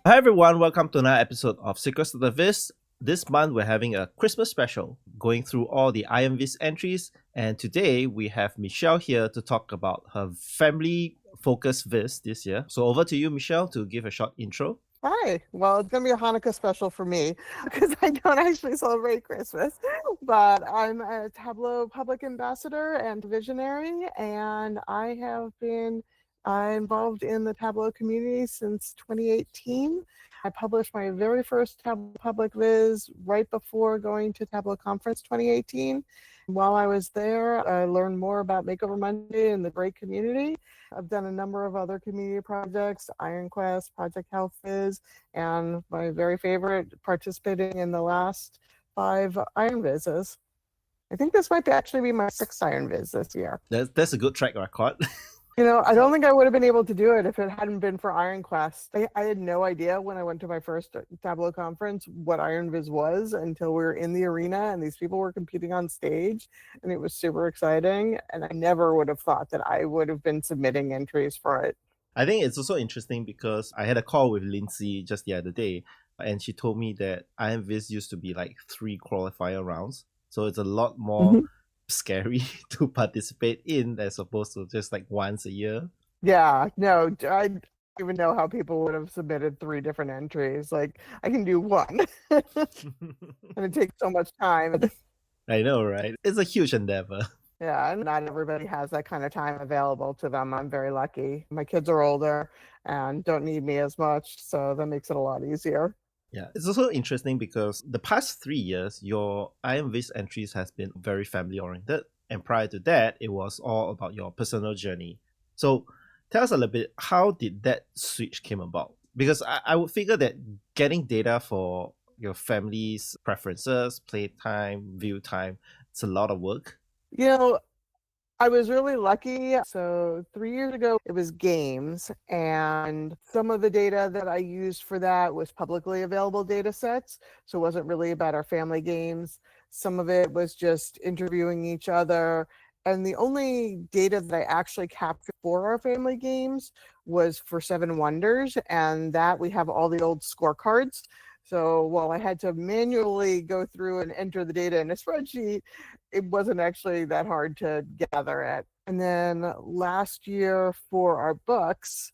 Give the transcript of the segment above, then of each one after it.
Hi everyone, welcome to another episode of Secrets of the Viz. This month we're having a Christmas special, going through all the Viz entries, and today we have Michelle here to talk about her family-focused Viz this year. So over to you, Michelle, to give a short intro. Hi. Well, it's going to be a Hanukkah special for me because I don't actually celebrate Christmas, but I'm a Tableau public ambassador and visionary, and I have been involved in the Tableau community since 2018. I published my very first Tableau public viz right before going to Tableau Conference 2018. While I was there, I learned more about Makeover Monday and the great community. I've done a number of other community projects, IronQuest, Project Health Viz, and my very favorite, participating in the last 5 Iron Vizzes. I think this might actually be my 6th Iron Viz this year. That's a good track record. I don't think I would have been able to do it if it hadn't been for IronQuest. I had no idea when I went to my first Tableau conference what Iron Viz was until we were in the arena and these people were competing on stage, and it was super exciting. And I never would have thought that I would have been submitting entries for it. I think it's also interesting because I had a call with Lindsay just the other day, and she told me that Viz used to be like 3 qualifier rounds. So it's a lot more scary to participate in as opposed to just like once a year. Yeah, no, I don't even know how people would have submitted 3 different entries. Like, I can do one, and it takes so much time. I know, right? It's a huge endeavor. Yeah, and not everybody has that kind of time available to them. I'm very lucky. My kids are older and don't need me as much, so that makes it a lot easier. Yeah, it's also interesting because the past 3 years, your Viz entries has been very family oriented, and prior to that, it was all about your personal journey. So, tell us a little bit, how did that switch came about? Because I would figure that getting data for your family's preferences, playtime, view time, it's a lot of work. I was really lucky. So 3 years ago, it was games, and some of the data that I used for that was publicly available data sets. So it wasn't really about our family games. Some of it was just interviewing each other. And the only data that I actually captured for our family games was for Seven Wonders, and that we have all the old scorecards. So while I had to manually go through and enter the data in a spreadsheet, it wasn't actually that hard to gather it. And then last year for our books,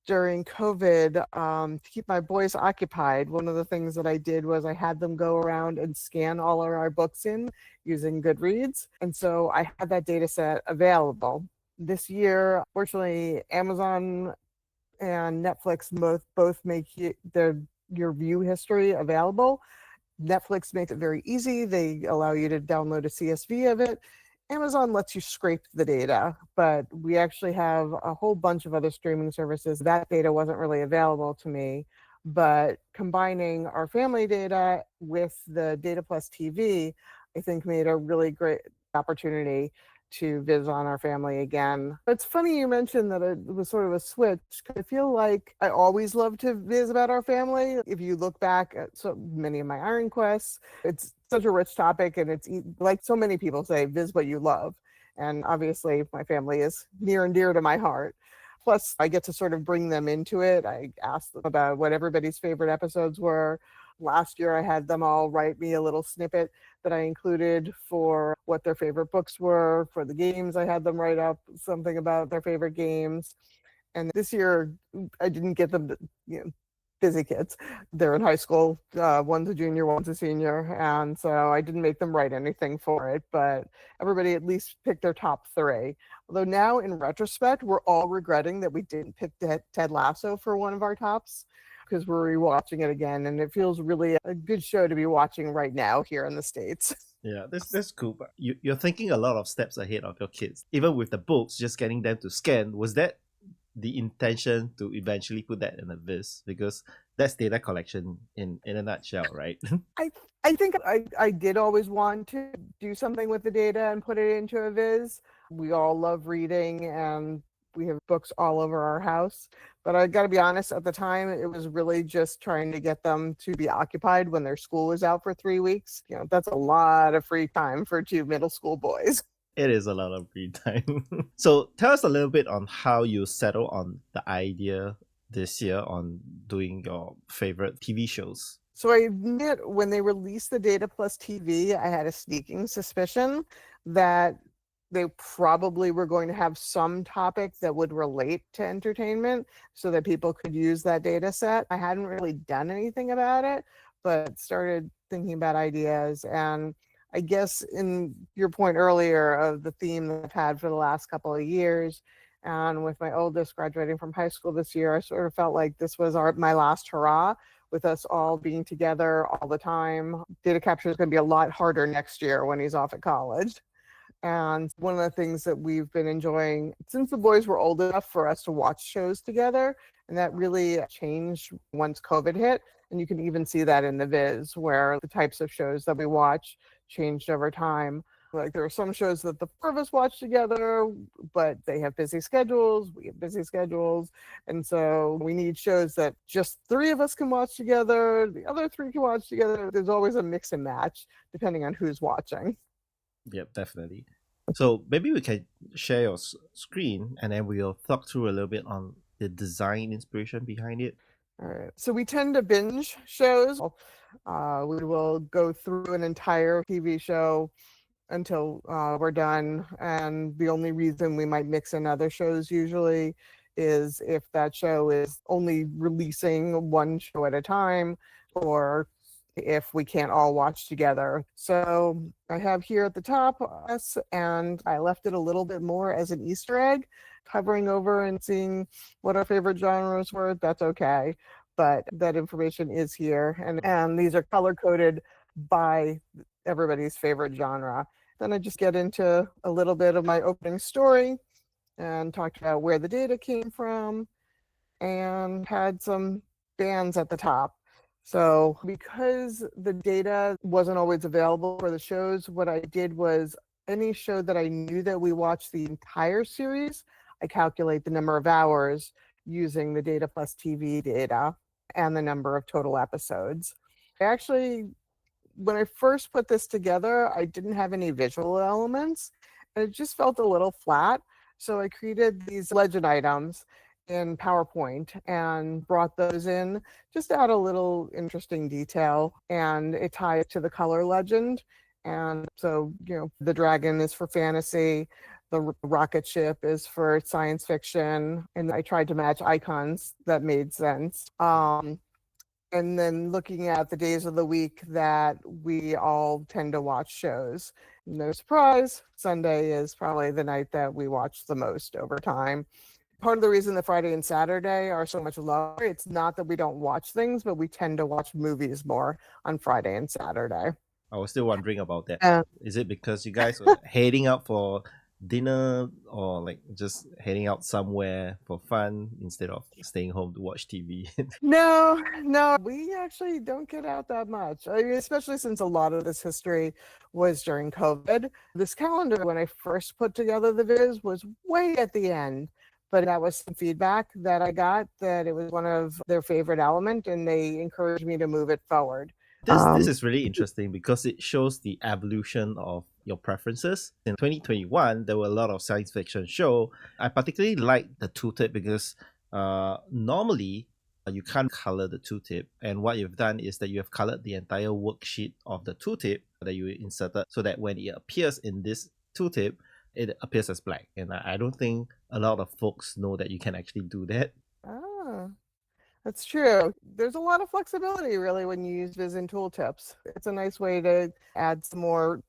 during COVID, to keep my boys occupied, one of the things that I did was I had them go around and scan all of our books in using Goodreads. And so I had that data set available. This year, fortunately, Amazon and Netflix both make your view history available. Netflix makes it very easy. They allow you to download a CSV of it. Amazon lets you scrape the data, but we actually have a whole bunch of other streaming services. That data wasn't really available to me, but combining our family data with the Data Plus TV, I think made a really great opportunity to viz on our family again. It's funny you mentioned that it was sort of a switch. I feel like I always love to viz about our family. If you look back at so many of my Iron Quests, it's such a rich topic, and it's like so many people say, viz what you love. And obviously my family is near and dear to my heart. Plus, I get to sort of bring them into it. I ask them about what everybody's favorite episodes were. Last year, I had them all write me a little snippet that I included for what their favorite books were. For the games, I had them write up something about their favorite games. And this year, I didn't get them to, busy kids. They're in high school. One's a junior, one's a senior. And so I didn't make them write anything for it, but everybody at least picked their top 3. Although now, in retrospect, we're all regretting that we didn't pick Ted Lasso for one of our tops, because we're rewatching it again, and it feels really a good show to be watching right now here in the States. Yeah, that's cool. But you're thinking a lot of steps ahead of your kids. Even with the books, just getting them to scan, was that the intention to eventually put that in a viz? Because that's data collection in a nutshell, right? I think I did always want to do something with the data and put it into a viz. We all love reading, and we have books all over our house. But I got to be honest, at the time, it was really just trying to get them to be occupied when their school was out for 3 weeks. That's a lot of free time for 2 middle school boys. It is a lot of free time. So tell us a little bit on how you settle on the idea this year on doing your favorite TV shows? So I admit when they released the Data Plus TV, I had a sneaking suspicion that they probably were going to have some topic that would relate to entertainment so that people could use that data set. I hadn't really done anything about it, but started thinking about ideas. And I guess in your point earlier of the theme that I've had for the last couple of years, and with my oldest graduating from high school this year, I sort of felt like this was my last hurrah with us all being together all the time. Data capture is going to be a lot harder next year when he's off at college. And one of the things that we've been enjoying since the boys were old enough for us to watch shows together, and that really changed once COVID hit. And you can even see that in the Viz, where the types of shows that we watch changed over time. Like there are some shows that the four of us watch together, but they have busy schedules. We have busy schedules. And so we need shows that just three of us can watch together. The other three can watch together. There's always a mix and match depending on who's watching. Yep, definitely. So maybe we can share your screen and then we'll talk through a little bit on the design inspiration behind it. All right. So we tend to binge shows. We will go through an entire TV show until we're done. And the only reason we might mix in other shows usually is if that show is only releasing one show at a time, or if we can't all watch together. So I have here at the top us, and I left it a little bit more as an Easter egg, hovering over and seeing what our favorite genres were. That's okay. But that information is here. And these are color coded by everybody's favorite genre. Then I just get into a little bit of my opening story and talked about where the data came from and had some bands at the top. So because the data wasn't always available for the shows, what I did was any show that I knew that we watched the entire series, I calculate the number of hours using the Data Plus TV data and the number of total episodes. I actually, when I first put this together, I didn't have any visual elements and it just felt a little flat. So I created these legend items in PowerPoint and brought those in just to add a little interesting detail, and it ties to the color legend. And so, the dragon is for fantasy, the rocket ship is for science fiction, and I tried to match icons that made sense. And then looking at the days of the week that we all tend to watch shows. No surprise, Sunday is probably the night that we watch the most over time. Part of the reason that Friday and Saturday are so much lower, it's not that we don't watch things, but we tend to watch movies more on Friday and Saturday. I was still wondering about that. And Is it because you guys were heading out for dinner or like just heading out somewhere for fun instead of staying home to watch TV? no, we actually don't get out that much. I mean, especially since a lot of this history was during COVID. This calendar, when I first put together the Viz, was way at the end. But that was some feedback that I got that it was one of their favorite element, and they encouraged me to move it forward. This is really interesting because it shows the evolution of your preferences. In 2021, there were a lot of science fiction show. I particularly like the tooltip because normally you can't color the tooltip, and what you've done is that you have colored the entire worksheet of the tooltip that you inserted so that when it appears in this tooltip, it appears as black. And I don't think a lot of folks know that you can actually do that. Ah, that's true. There's a lot of flexibility really when you use Viz in tooltips. It's a nice way to add some more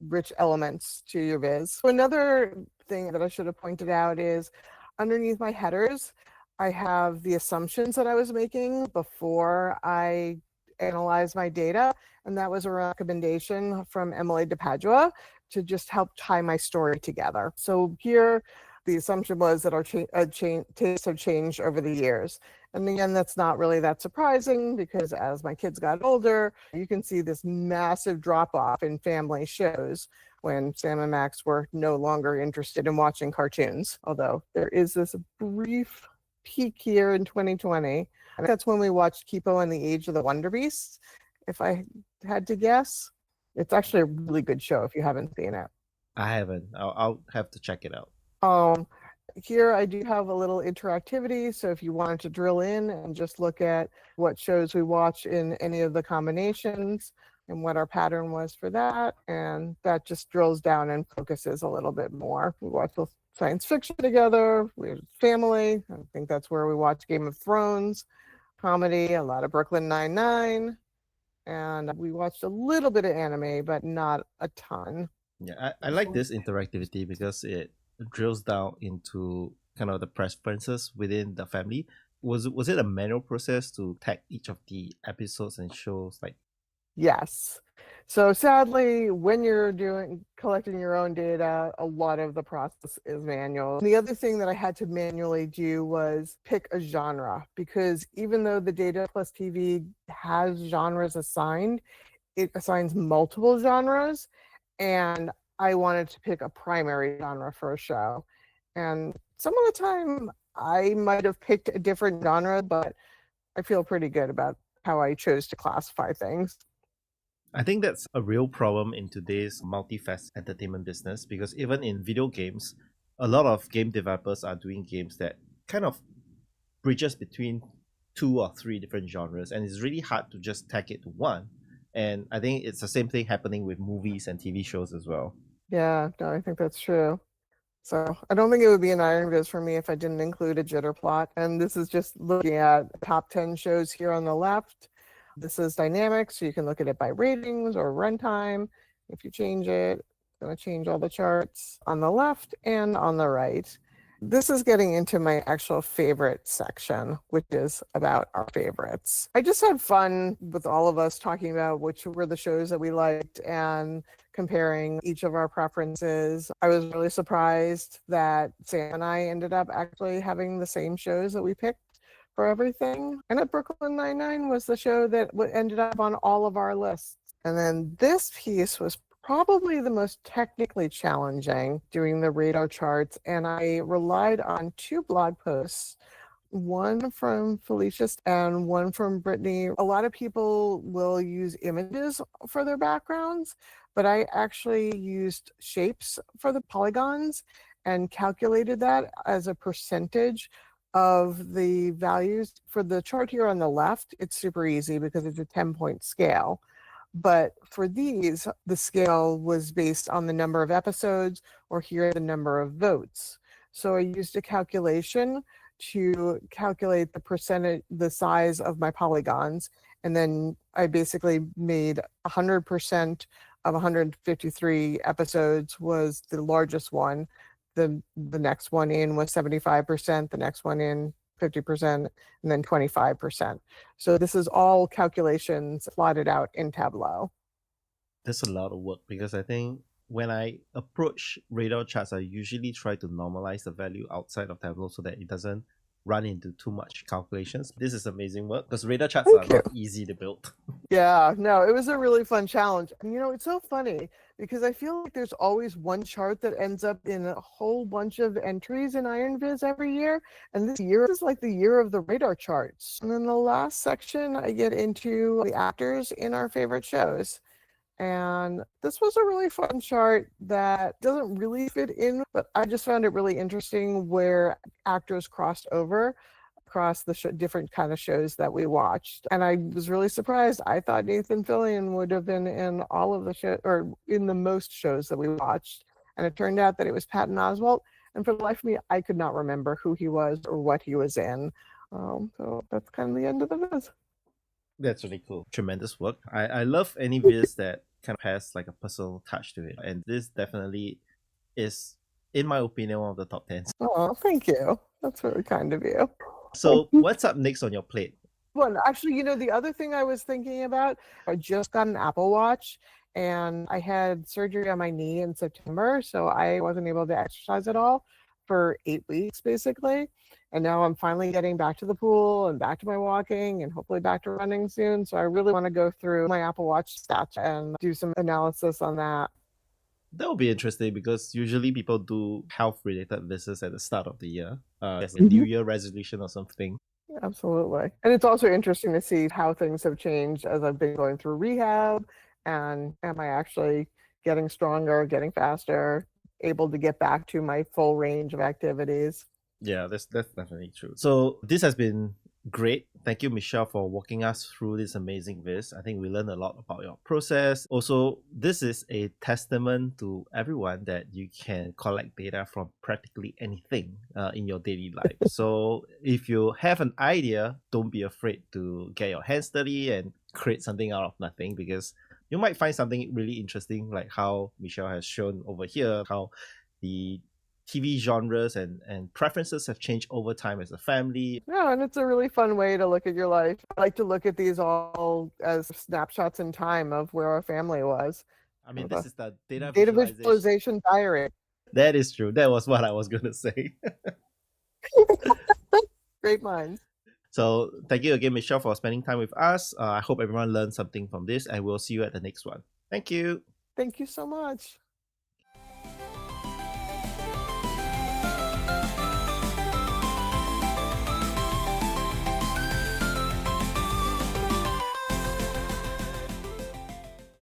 rich elements to your Viz. So another thing that I should have pointed out is underneath my headers, I have the assumptions that I was making before I analyzed my data. And that was a recommendation from Emily DePadua to just help tie my story together. So here, the assumption was that our tastes have changed over the years. And again, that's not really that surprising because as my kids got older, you can see this massive drop off in family shows when Sam and Max were no longer interested in watching cartoons. Although there is this brief peak here in 2020. That's when we watched Kipo and the Age of the Wonder Beasts. If I had to guess, it's actually a really good show if you haven't seen it. I haven't. I'll have to check it out. Here I do have a little interactivity, so if you wanted to drill in and just look at what shows we watch in any of the combinations and what our pattern was for that, and that just drills down and focuses a little bit more. We watch the science fiction together, we have family. I think that's where we watch Game of Thrones, comedy, a lot of Brooklyn Nine-Nine, and we watched a little bit of anime, but not a ton. Yeah, I like this interactivity because it drills down into kind of the preferences within the family. Was it a manual process to tag each of the episodes and shows? Like, Yes. So sadly, when you're collecting your own data, a lot of the process is manual. The other thing that I had to manually do was pick a genre, because even though the Data Plus TV has genres assigned, it assigns multiple genres, and I wanted to pick a primary genre for a show. And some of the time I might have picked a different genre, but I feel pretty good about how I chose to classify things. I think that's a real problem in today's multifaceted entertainment business, because even in video games, a lot of game developers are doing games that kind of bridges between two or three different genres, and it's really hard to just tag it to one. And I think it's the same thing happening with movies and TV shows as well. Yeah, no, I think that's true. So I don't think it would be an Iron Viz for me if I didn't include a jitter plot. And this is just looking at top 10 shows here on the left. This is dynamic, so you can look at it by ratings or runtime. If you change it, it's going to change all the charts on the left and on the right. This is getting into my actual favorite section, which is about our favorites. I just had fun with all of us talking about which were the shows that we liked and comparing each of our preferences. I was really surprised that Sam and I ended up actually having the same shows that we picked for everything. And that Brooklyn Nine-Nine was the show that ended up on all of our lists. And then this piece was probably the most technically challenging, doing the radar charts, and I relied on two blog posts, one from Felicia and one from Brittany. A lot of people will use images for their backgrounds, but I actually used shapes for the polygons and calculated that as a percentage of the values. For the chart here on the left, it's super easy because it's a 10-point scale. But for these, the scale was based on the number of episodes, or here the number of votes. So I used a calculation to calculate the percentage, the size of my polygons. And then I basically made 100% of 153 episodes was the largest one. The next one in was 75%, the next one in 50%, and then 25%. So this is all calculations plotted out in Tableau. That's a lot of work, because I think when I approach radar charts, I usually try to normalize the value outside of Tableau so that it doesn't run into too much calculations. This is amazing work, because radar charts are not easy to build. Yeah, no, it was a really fun challenge. And it's so funny because I feel like there's always one chart that ends up in a whole bunch of entries in Iron Viz every year. And this year is like the year of the radar charts. And then the last section, I get into the actors in our favorite shows. And this was a really fun chart that doesn't really fit in, but I just found it really interesting where actors crossed over across the different kind of shows that we watched. And I was really surprised. I thought Nathan Fillion would have been in all of the shows, or in the most shows that we watched. And it turned out that it was Patton Oswalt. And for the life of me, I could not remember who he was or what he was in. So that's kind of the end of the viz. That's really cool. Tremendous work. I love any viz that kind of has like a personal touch to it. And this definitely is, in my opinion, one of the top 10s. Oh, thank you. That's really kind of you. So what's up next on your plate? Well, actually, the other thing I was thinking about, I just got an Apple Watch and I had surgery on my knee in September. So I wasn't able to exercise at all for 8 weeks, basically. And now I'm finally getting back to the pool and back to my walking and hopefully back to running soon. So I really want to go through my Apple Watch stats and do some analysis on that. That will be interesting, because usually people do health related visits at the start of the year, as a New Year resolution or something. Absolutely. And it's also interesting to see how things have changed as I've been going through rehab, and am I actually getting stronger, getting faster? able to get back to my full range of activities. Yeah, that's definitely true. So this has been great. Thank you, Michelle, for walking us through this amazing viz. I think we learned a lot about your process. Also, this is a testament to everyone that you can collect data from practically anything in your daily life. So if you have an idea, don't be afraid to get your hands dirty and create something out of nothing, because you might find something really interesting, like how Michelle has shown over here, how the TV genres and preferences have changed over time as a family. Yeah, and it's a really fun way to look at your life. I like to look at these all as snapshots in time of where our family was. I mean, Kind this of is the data a data visualization. visualization diary. That is true. That was what I was going to say. Great minds. So thank you again, Michelle, for spending time with us. I hope everyone learned something from this, and we'll see you at the next one. Thank you. Thank you so much.